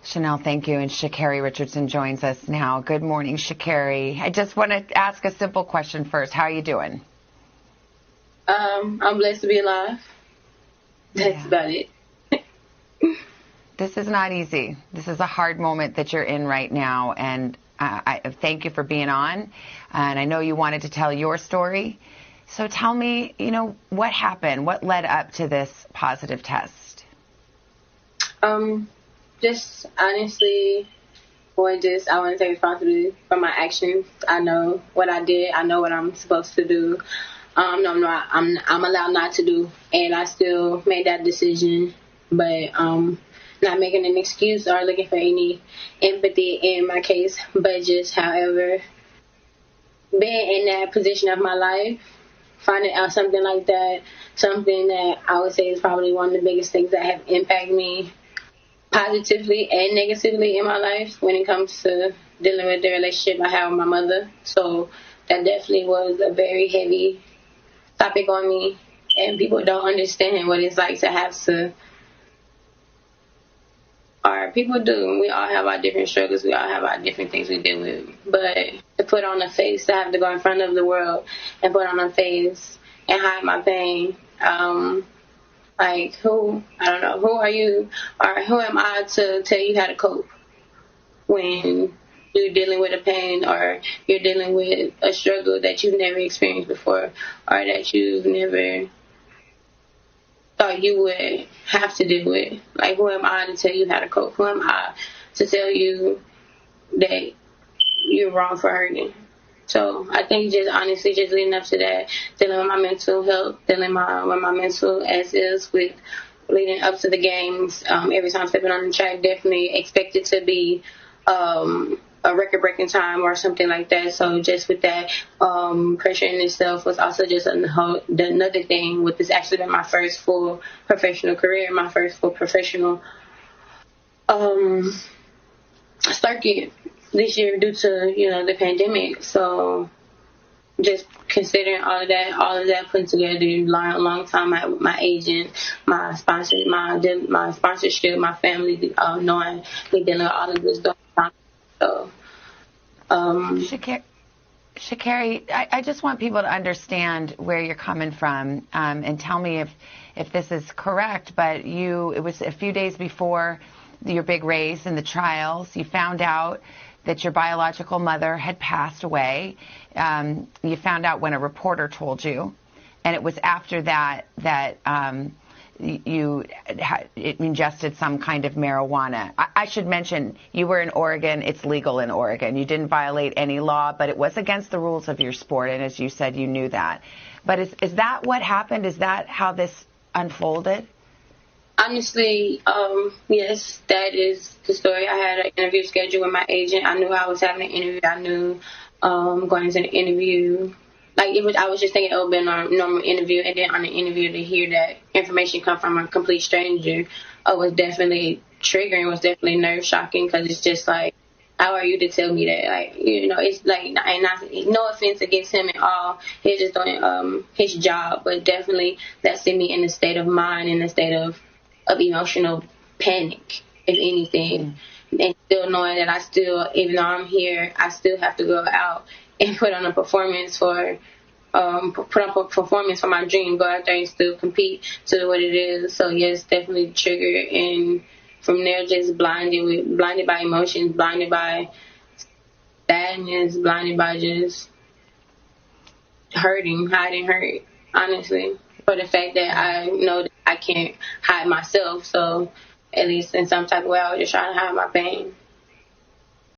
Chanel, thank you. And Sha'Carri Richardson joins us now. Good morning, Sha'Carri. I just want to ask a simple question first. How are you doing? I'm blessed to be alive. That's about it. This is not easy. This is a hard moment that you're in right now. And I thank you for being on. And I know you wanted to tell your story. So tell me, what happened? What led up to this positive test? Just honestly, I want to take responsibility for my actions. I know what I did. I know what I'm supposed to do. I'm allowed not to do, and I still made that decision. But not making an excuse or looking for any empathy in my case, but just, however, being in that position of my life, finding out something like that, something that I would say is probably one of the biggest things that have impacted me positively and negatively in my life when it comes to dealing with the relationship I have with my mother. So that definitely was a very heavy topic on me, and people don't understand what it's like to have to, or people do. We all have our different struggles. We all have our different things we deal with. But to put on a face, to have to go in front of the world and put on a face and hide my pain, who are you, or who am I to tell you how to cope when you're dealing with a pain or you're dealing with a struggle that you've never experienced before or that you've never thought you would have to deal with. Like, who am I to tell you how to cope? Who am I to tell you that you're wrong for hurting? So I think just honestly just leading up to that, dealing with my mental health, dealing with my mental as is with leading up to the games, every time stepping on the track, definitely expected to be a record-breaking time or something like that. So just with that, pressure in itself was also just another thing. With this actually been my first full professional career, my first full professional circuit this year due to, the pandemic. So just considering all of that put together, long time with my agent, my sponsor, my sponsorship, my family, knowing we dealing with all of this going on. So, Sha'Carri, I just want people to understand where you're coming from, and tell me if this is correct. But it was a few days before your big race in the trials, you found out that your biological mother had passed away. You found out when a reporter told you, and it was after that you ingested some kind of marijuana. I should mention, you were in Oregon. It's legal in Oregon. You didn't violate any law, but it was against the rules of your sport, and as you said, you knew that. But is that what happened? Is that how this unfolded? Honestly, yes, that is the story. I had an interview scheduled with my agent. I knew I was having an interview. I knew going into the interview, I was just thinking it would be a normal interview, and then on the interview to hear that information come from a complete stranger was definitely triggering, was definitely nerve shocking, because it's just like, how are you to tell me that? It's like, and no offense against him at all. He's just doing his job, but definitely that sent me in a state of mind, in a state of emotional panic, if anything. And still knowing that even though I'm here, I still have to go out and put on a performance for my dream, go out there and still compete to what it is. So yes, definitely triggered, and from there just blinded by emotions, blinded by sadness, blinded by just hiding hurt, honestly, for the fact that I know that I can't hide myself. So at least in some type of way, I was just trying to hide my pain.